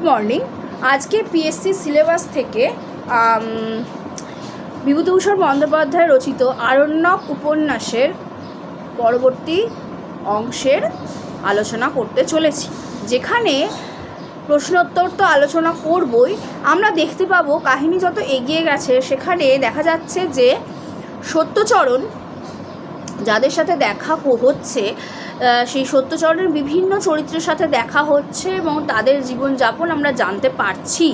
Morning. আজকে PSC syllabus থেকে বিভূতিভূষণ বন্দ্যোপাধ্যায় রচিত আরণ্যক উপন্যাসের পরবর্তী অংশের আলোচনা করতে চলেছি, যেখানে প্রশ্নোত্তর তো আলোচনা করবই। আমরা দেখতে পাবো কাহিনী যত এগিয়ে গেছে সেখানে দেখা যাচ্ছে যে সত্যচরণ যাদের সাথে দেখা হচ্ছে সেই সত্যচরণের বিভিন্ন চরিত্রের সাথে দেখা হচ্ছে এবং তাদের জীবনযাপন আমরা জানতে পারছি।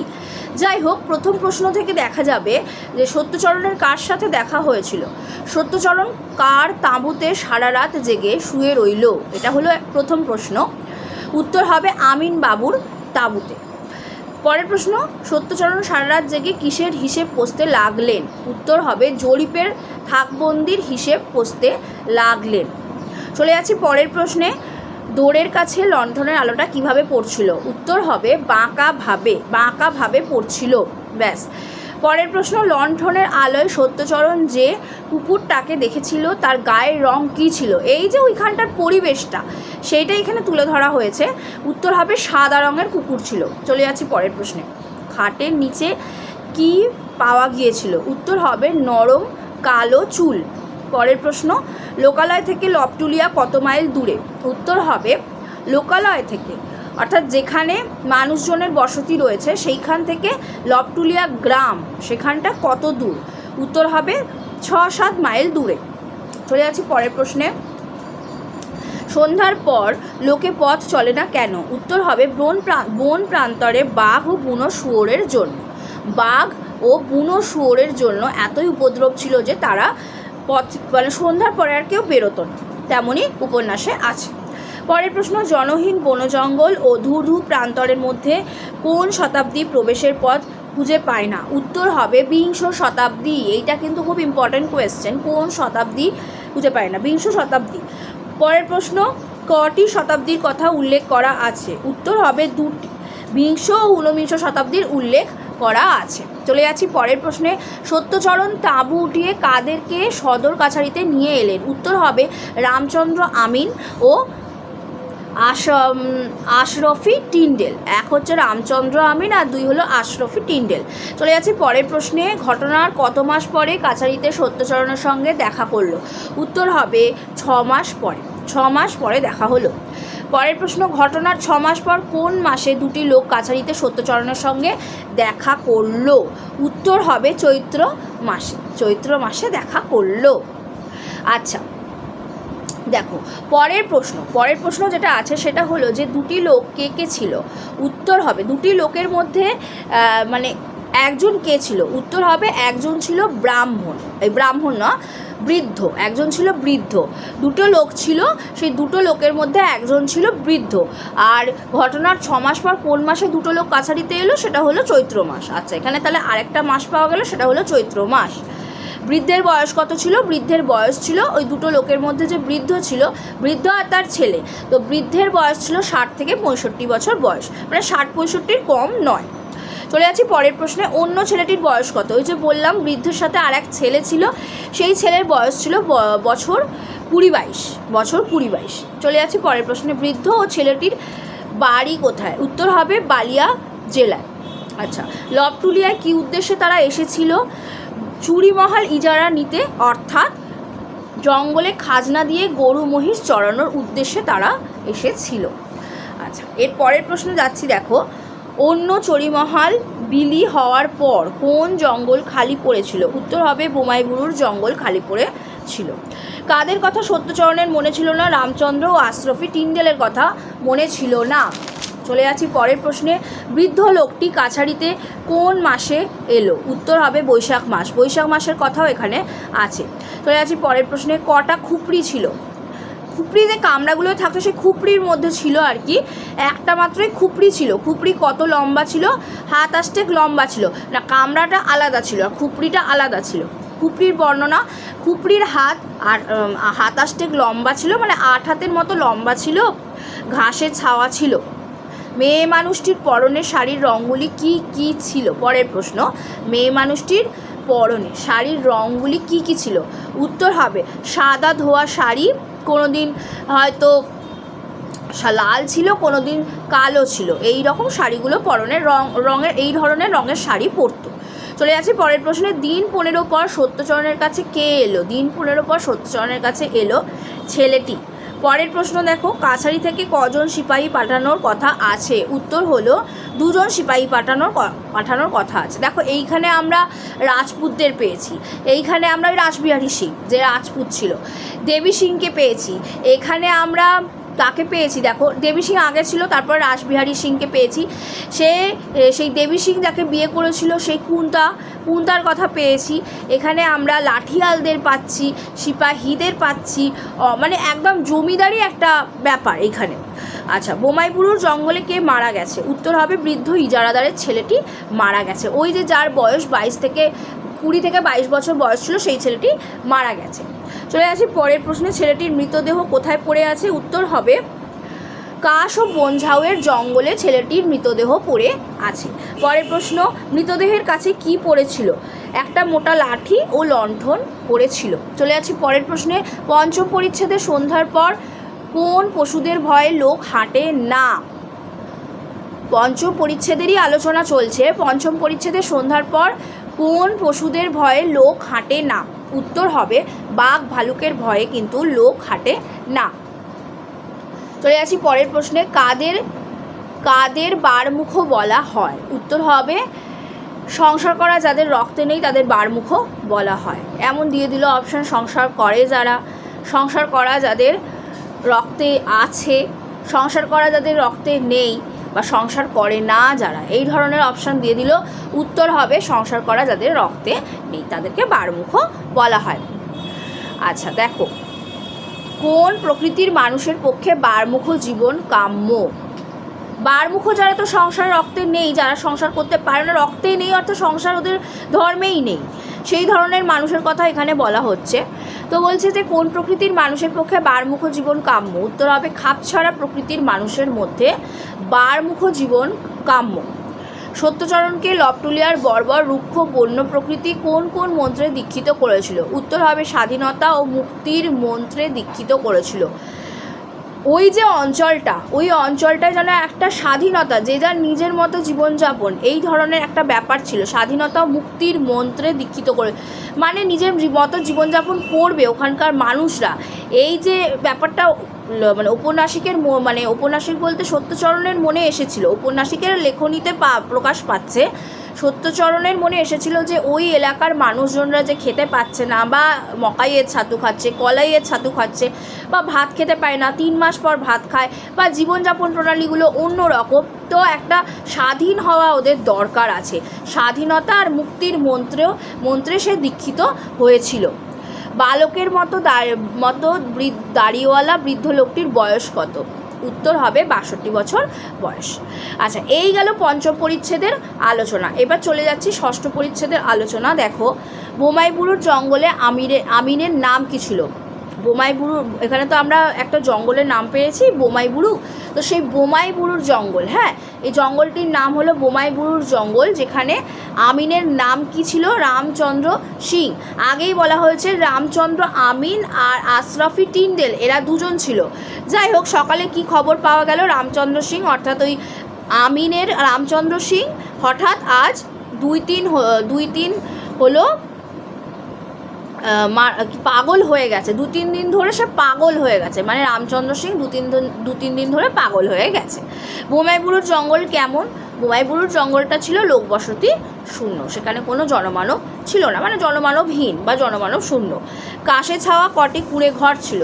যাই হোক, প্রথম প্রশ্ন থেকে দেখা যাবে যে সত্যচরণের কার সাথে দেখা হয়েছিল। সত্যচরণ কার তাঁবুতে সারা রাত জেগে শুয়ে রইল, এটা হলো প্রথম প্রশ্ন। উত্তর হবে আমিন বাবুর তাঁবুতে। পরের প্রশ্ন, সত্যচরণ সারা রাত জেগে কিসের হিসেব কষতে লাগলেন। উত্তর হবে জরিপের থাকবন্দির হিসেব কষতে লাগলেন। চলে যাচ্ছি পরের প্রশ্নে, দোরের কাছে লণ্ঠনের আলোটা কিভাবে পড়ছিল। উত্তর হবে বাঁকাভাবে পড়ছিল। ব্যাস। পরের প্রশ্ন, লণ্ঠনের আলোয় সত্যচরণ যে কুকুরটাকে দেখেছিল তার গায়ের রং কী ছিল। এই যে ওইখানটার পরিবেশটা সেইটা এখানে তুলে ধরা হয়েছে। উত্তর হবে সাদা রঙের কুকুর ছিল। চলে যাচ্ছি পরের প্রশ্নে, খাটের নিচে কি পাওয়া গিয়েছিল। উত্তর হবে নরম কালো চুল। পরের প্রশ্ন, লোকালয় থেকে লবটুলিয়া কত মাইল দূরে। উত্তর হবে লোকালয় থেকে অর্থাৎ যেখানে মানুষজনের বসতি রয়েছে সেইখান থেকে লবটুলিয়া গ্রাম সেখানটা কত দূর। উত্তর হবে 6-7 মাইল দূরে। চলে যাচ্ছি পরের প্রশ্নে, সন্ধ্যার পর লোকে পথ চলে না কেন। উত্তর হবে বন প্রান্তরে বাঘ ও বুনো শুয়োরের জন্য। বাঘ ও বুনো শুয়োরের জন্য এতই উপদ্রব ছিল যে তারা পথ সন্ধ্যার পরে আর কেউ বেরোতো না, তেমনই উপন্যাসে আছে। পরের প্রশ্ন, জনহীন বনজঙ্গল ও ধূ প্রান্তরের মধ্যে কোন শতাব্দী প্রবেশের পথ খুঁজে পায় না। উত্তর হবে বিংশ শতাব্দী। এইটা কিন্তু খুব ইম্পর্ট্যান্ট কোয়েশ্চেন, কোন শতাব্দী খুঁজে পায় না, বিংশ শতাব্দী। পরের প্রশ্ন, কটি শতাব্দীর কথা উল্লেখ করা আছে। উত্তর হবে 2টি, বিংশ ও ঊনবিংশ শতাব্দীর উল্লেখ করা আছে। চলে যাচ্ছি পরের প্রশ্নে, সত্যচরণ তাঁবু উঠিয়ে কাদেরকে সদর কাছারিতে নিয়ে এলেন। উত্তর হবে রামচন্দ্র আমিন ও আশরফি টিন্ডেল। এক হচ্ছে রামচন্দ্র আমিন আর 2 হলো আশরফি টিন্ডেল। চলে যাচ্ছি পরের প্রশ্নে, ঘটনার কত মাস পরে কাছারিতে সত্যচরণের সঙ্গে দেখা করলো। উত্তর হবে 6 মাস পরে। 6 মাস পরে দেখা হলো। পরের প্রশ্ন, ঘটনার 6 মাস পর কোন মাসে 2টি লোক কাছারিতে সত্যচরণের সঙ্গে দেখা করলো। উত্তর হবে চৈত্র মাসে। চৈত্র মাসে দেখা করলো। আচ্ছা দেখো, পরের প্রশ্ন যেটা আছে সেটা হলো যে 2টি লোক কে ছিল। উত্তর হবে 2টি লোকের মধ্যে একজন কে ছিল। উত্তর হবে একজন ছিল ব্রাহ্মণ না, বৃদ্ধ। একজন ছিল বৃদ্ধ। 2টো লোক ছিল, সেই 2টো লোকের মধ্যে একজন ছিল বৃদ্ধ। আর ঘটনার 6 মাস পর কোন মাসে 2টো লোক কাছারিতে এলো, সেটা হলো চৈত্র মাস। আচ্ছা, এখানে তাহলে আরেকটা মাস পাওয়া গেল, সেটা হলো চৈত্র মাস। বৃদ্ধের বয়স কত ছিল। বৃদ্ধের বয়স ছিল, ওই 2টো লোকের মধ্যে যে বৃদ্ধ ছিল, বৃদ্ধ আর তার ছেলে, তো বৃদ্ধের বয়স ছিল 60 থেকে 65 বছর বয়স, 60-65 কম নয়। চলে যাচ্ছি পরের প্রশ্নে, অন্য ছেলেটির বয়স কত। ওই যে বললাম বৃদ্ধের সাথে আর এক ছেলে ছিল, সেই ছেলের বয়স ছিল বছর 20-22। চলে যাচ্ছি পরের প্রশ্নে, বৃদ্ধ ও ছেলেটির বাড়ি কোথায়। উত্তর হবে বালিয়া জেলায়। আচ্ছা, লবটুলিয়ায় কী উদ্দেশ্যে তারা এসেছিল। চুরিমহাল ইজারা নিতে, অর্থাৎ জঙ্গলে খাজনা দিয়ে গরু মহিষ চড়ানোর উদ্দেশ্যে তারা এসেছিল। আচ্ছা, এর পরের প্রশ্নে যাচ্ছি। দেখো, অন্য চুরিমহাল বিলি হওয়ার পর কোন জঙ্গল খালি পড়েছিল। উত্তর হবে বোমাইবুরুর জঙ্গল খালি পড়েছিল। কাদের কথা সত্যচরণের মনে ছিল না। রামচন্দ্র ও আশরফি টিন্ডেলের কথা মনে ছিল না। চলে যাচ্ছি পরের প্রশ্নে, বৃদ্ধ লোকটি কাছারিতে কোন মাসে এলো। উত্তর হবে বৈশাখ মাস। বৈশাখ মাসের কথাও এখানে আছে। চলে যাচ্ছি পরের প্রশ্নে, কটা খুপড়ি ছিল। খুপড়ি যে কামড়াগুলো থাকতো সেই খুপড়ির মধ্যে ছিল আর কি একটা মাত্রই খুপড়ি ছিল। খুপড়ি কত লম্বা ছিল। 7 আষ্টেক লম্বা ছিল। না, কামড়াটা আলাদা ছিল আর খুপড়িটা আলাদা ছিল। খুপড়ির বর্ণনা, খুপড়ির হাত আর 7 আষ্টেক লম্বা ছিল, 8 হাতের মতো লম্বা ছিল, ঘাসের ছাওয়া ছিল। মেয়ে মানুষটির পরনের শাড়ির রঙগুলি কি কি ছিল। পরের প্রশ্ন, মেয়ে মানুষটির পরনে শাড়ির রঙগুলি কি কি ছিল। উত্তর হবে সাদা ধোয়া শাড়ি, কোনো দিন হয়তো লাল ছিল, কোনো দিন কালো ছিল, এই রকম শাড়িগুলো পরনের রঙের এই ধরনের রঙের শাড়ি পরতো। চলে যাচ্ছি পরের প্রশ্নে। দিন 15 পর সত্যচরণের কাছে কে এলো? দিন 15 পর সত্যচরণের কাছে এলো ছেলেটি। পরের প্রশ্ন দেখো, কাছারি থেকে কজন সিপাহী পাঠানোর কথা আছে? উত্তর হলো 2 জন সিপাহী পাঠানোর কথা আছে। দেখো এইখানে আমরা রাজপুতদের পেয়েছি, এইখানে আমরা রাসবিহারী সিং যে রাজপুত ছিল, দেবী সিংকে পেয়েছি, এখানে আমরা তাকে পেয়েছি, দেখো দেবী সিং আগে ছিল, তারপর রাসবিহারী সিংকে পেয়েছি। সেই দেবী সিং যাকে বিয়ে করেছিল সেই কুন্তার কথা পেয়েছি। এখানে আমরা লাঠিয়ালদের পাচ্ছি, সিপাহীদের পাচ্ছি, মানে একদম জমিদারি একটা ব্যাপার এখানে। আচ্ছা, বোমাইবুরুর জঙ্গলে কে মারা গেছে? উত্তর হবে বৃদ্ধ ইজারাদারের ছেলেটি মারা গেছে। ওই যে যার বয়স 20 থেকে 22 বছর বয়স ছিল, সেই ছেলেটি মারা গেছে। চলে আসি পরের প্রশ্নে, ছেলেটির মৃতদেহ কোথায় পড়ে আছে? উত্তর হবে কাশ ও বনঝাউয়ের জঙ্গলে ছেলেটির মৃতদেহ পড়ে আছে। পরের প্রশ্ন, মৃতদেহের কাছে কি পড়েছিল? একটা মোটা লাঠি ও লণ্ঠন পড়েছিল। চলে যাচ্ছি পরের প্রশ্নে, পঞ্চম পরিচ্ছেদের সন্ধ্যার পর কোন পশুদের ভয়ে লোক হাঁটে না? পঞ্চম পরিচ্ছেদেরই আলোচনা চলছে। পঞ্চম পরিচ্ছেদের সন্ধ্যার পর কোন পশুদের ভয়ে লোক হাঁটে না? উত্তর হবে বাঘ ভালুকের ভয়ে কিন্তু লোক হাঁটে না। চলে যাচ্ছি পরের প্রশ্নে, কাদের বারমুখ বলা হয়? উত্তর হবে সংসার করা যাদের রক্তে নেই তাদের বারমুখ বলা হয়। এমন দিয়ে দিল অপশান, সংসার করে যারা, সংসার করা যাদের রক্তে আছে, সংসার করা যাদের রক্তে নেই, বা সংসার করে না যারা, এই ধরনের অপশান দিয়ে দিল। উত্তর হবে সংসার করা যাদের রক্তে নেই তাদেরকে বারমুখ বলা হয়। আচ্ছা দেখো, কোন প্রকৃতির মানুষের পক্ষে বারমুখ জীবন কাম্য? বারমুখ যারা তো সংসার রক্তে নেই, যারা সংসার করতে পারে না, রক্তেই নেই অর্থাৎ সংসার ওদের ধর্মেই নেই, সেই ধরনের মানুষের কথা এখানে বলা হচ্ছে। তো বলছে যে কোন প্রকৃতির মানুষের পক্ষে বারমুখ জীবন কাম্য? উত্তর হবে খাপছাড়া প্রকৃতির মানুষের মধ্যে বারমুখ জীবন কাম্য। সত্যচরণকে লবটুলিয়ার বর্বর রুক্ষ বন্য প্রকৃতি কোন কোন মন্ত্রে দীক্ষিত করেছিল? উত্তর হবে স্বাধীনতা ও মুক্তির মন্ত্রে দীক্ষিত করেছিল। ওই যে ওই অঞ্চলটায় যেন একটা স্বাধীনতা, যে যার নিজের মতো জীবনযাপন, এই ধরনের একটা ব্যাপার ছিল। স্বাধীনতা ও মুক্তির মন্ত্রে দীক্ষিত করে, মানে নিজের মতো জীবনযাপন করবে ওখানকার মানুষরা। এই যে ব্যাপারটা মানে ঔপন্যাসিক বলতে সত্যচরণের মনে এসেছিল, ঔপন্যাসিকের লেখনীতে প্রকাশ পাচ্ছে। সত্যচরণের মনে এসেছিল যে ওই এলাকার মানুষজনরা যে খেতে পাচ্ছে না, বা মকাইয়ের ছাতু খাচ্ছে, কলাইয়ের ছাতু খাচ্ছে, বা ভাত খেতে পায় না, 3 মাস পর ভাত খায়, বা জীবনযাপন প্রণালীগুলো অন্য রকম। তো একটা স্বাধীন হওয়া ওদের দরকার আছে। স্বাধীনতা আর মুক্তির মন্ত্রে সে দীক্ষিত হয়েছিল। বালকের মতো দাড়িওয়ালা বৃদ্ধ লোকটির বয়স কত? উত্তর হবে 62 বছর বয়স। আচ্ছা, এই গেল পঞ্চম পরিচ্ছেদের আলোচনা। এবার চলে যাচ্ছি ষষ্ঠ পরিচ্ছেদের আলোচনা। দেখো, বোমাইবুরুর জঙ্গলে আমিনের নাম কি ছিল? বোমাইবুরু, এখানে তো আমরা একটা জঙ্গলের নাম পেয়েছি বোমাইবুরু, তো সেই বোমাইবুরুর জঙ্গল, হ্যাঁ, এই জঙ্গলটির নাম হলো বোমাইবুরুর জঙ্গল। যেখানে আমিনের নাম কি ছিল? রামচন্দ্র সিং। আগেই বলা হয়েছে রামচন্দ্র আমিন আর আশরাফি টিন্ডেল, এরা 2 জন ছিল। যাই হোক, সকালে কি খবর পাওয়া গেল? রামচন্দ্র সিং অর্থাৎ ওই আমিনের রামচন্দ্র সিং হঠাৎ আজ 2-3 হলো পাগল হয়ে গেছে। 2-3 দিন ধরে সে পাগল হয়ে গেছে, মানে রামচন্দ্র সিং 2-3 দিন ধরে পাগল হয়ে গেছে। বোমাইবুরুর জঙ্গল কেমন? বোমাইবুরুর জঙ্গলটা ছিল লোকবসতি শূন্য, সেখানে কোনো জনমানব ছিল না, মানে জনমানবহীন বা জনমানব শূন্য। কাশে ছাওয়া কটি কুঁড়ে ঘর ছিল?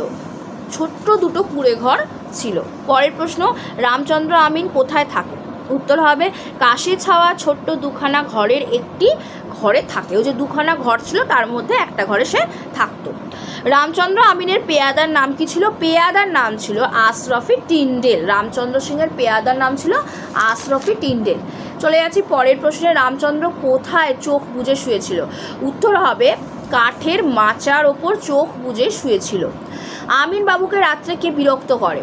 ছোট্ট 2টো কুঁড়ে ঘর ছিল। পরের প্রশ্ন, রামচন্দ্র আমিন কোথায় থাকে? উত্তর হবে কাশে ছাওয়া ছোট্ট 2খানা ঘরের একটি ঘরে থাকে। ওই যে 2খানা ঘর ছিল, তার মধ্যে একটা ঘরে সে থাকতো। রামচন্দ্র আমিনের পেয়াদার নাম কি ছিল? পেয়াদার নাম ছিল আশরাফি টিন্ডেল। রামচন্দ্র সিংয়ের পেয়াদার নাম ছিল আশরাফি টিন্ডেল। চলে যাচ্ছি পরের প্রশ্নে, রামচন্দ্র কোথায় চোখ বুজে শুয়েছিল? উত্তর হবে কাঠের মাচার ওপর চোখ বুজে শুয়েছিল। আমিন বাবুকে রাত্রে কে বিরক্ত করে?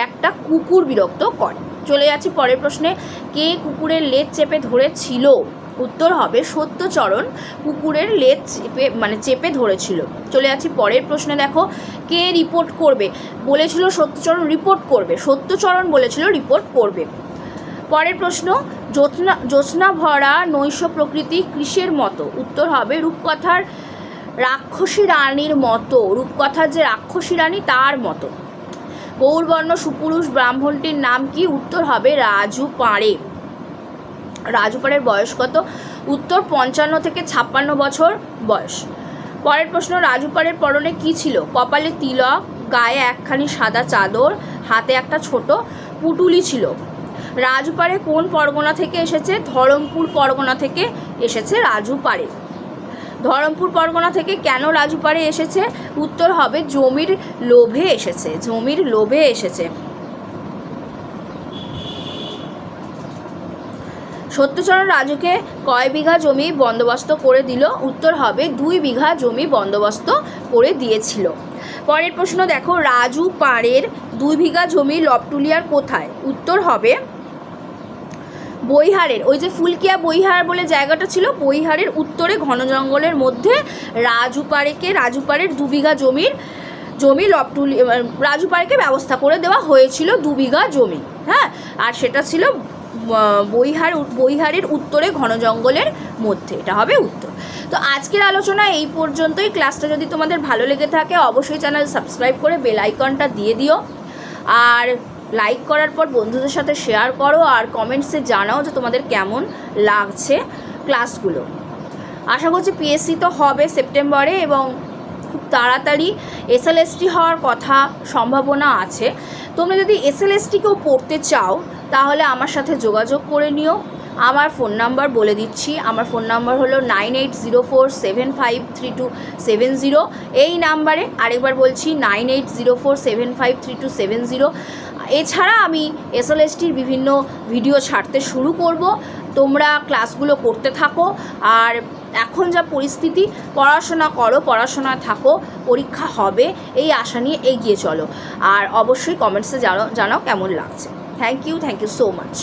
একটা কুকুর বিরক্ত করে। চলে যাচ্ছি পরের প্রশ্নে, কে কুকুরের লেজ চেপে ধরেছিল? উত্তর হবে সত্যচরণ কুকুরের লেজ চেপে ধরেছিল। চলে যাচ্ছি পরের প্রশ্নে। দেখো, কে রিপোর্ট করবে বলেছিল? সত্যচরণ রিপোর্ট করবে, সত্যচরণ বলেছিল রিপোর্ট করবে। পরের প্রশ্ন, জ্যোৎস্না ভরা নৈশ প্রকৃতি কিসের মতো? উত্তর হবে রূপকথার রাক্ষসী রানীর মতো, রূপকথার যে রাক্ষসী রানী তার মতো। গৌরবর্ণ সুপুরুষ ব্রাহ্মণটির নাম কি? উত্তর হবে রাজু পাড়ে। রাজু পাড়ের বয়স কত? উত্তর 55 থেকে 56 বছর বয়স। পরের প্রশ্ন, রাজু পাড়ের পরনে কি ছিল? কপালে তিলক, গায়ে একখানি সাদা চাদর, হাতে একটা ছোট পুটুলি ছিল। রাজু পাড়ে কোন পরগনা থেকে এসেছে? ধরমপুর পরগনা থেকে এসেছে রাজু পাড়ে। ধরমপুর পরগনা থেকে কেন রাজু পাড়ে এসেছে? উত্তর হবে জমির লোভে এসেছে, জমির লোভে এসেছে। সত্যচরণ রাজুকে কয় বিঘা জমি বন্দোবস্ত করে দিল? উত্তর হবে 2 বিঘা জমি বন্দোবস্ত করে দিয়েছিল। পরের প্রশ্ন দেখো, রাজু পাড়ের 2 বিঘা জমি লবটুলিয়ার কোথায়? উত্তর হবে বৈহারের, ওই যে ফুলকিয়া বৈহার বলে জায়গাটা ছিল, বৈহারের উত্তরে ঘন জঙ্গলের মধ্যে রাজু পাড়ের 2 বিঘা জমি রাজু পাড়েকে ব্যবস্থা করে দেওয়া হয়েছিল 2 বিঘা জমি। হ্যাঁ, আর সেটা ছিল বৈহারের উত্তরে ঘন জঙ্গলের মধ্যে, এটা হবে উত্তর। তো আজকের আলোচনা এই পর্যন্তই। ক্লাসটা যদি তোমাদের ভালো লেগে থাকে অবশ্যই চ্যানেল সাবস্ক্রাইব করে বেল আইকনটা দিয়ে দিও, আর লাইক করার পর বন্ধুদের সাথে শেয়ার করো, আর কমেন্টসে জানাও যে তোমাদের কেমন লাগছে ক্লাসগুলো। আশা করছি পিএসসি তো হবে সেপ্টেম্বরে, এবং খুব তাড়াতাড়ি এসএলএসটি হওয়ার কথা সম্ভাবনা আছে। তোমরা যদি এসএলএসটিকেও পড়তে চাও তাহলে আমার সাথে যোগাযোগ করে নিও। আমার ফোন নাম্বার বলে দিচ্ছি, আমার ফোন নাম্বার হলো 9804753270। এই নাম্বারে, আরেকবার বলছি, 9804753270। এছাড়া আমি এসএলএসটির বিভিন্ন ভিডিও ছাড়তে শুরু করব, তোমরা ক্লাসগুলো করতে থাকো। আর এখন যা পরিস্থিতি, পড়াশোনা করো, পড়াশোনায় থাকো, পরীক্ষা হবে এই আশা নিয়ে এগিয়ে চলো। আর অবশ্যই কমেন্টসে জানাও কেমন লাগছে। Thank you so much.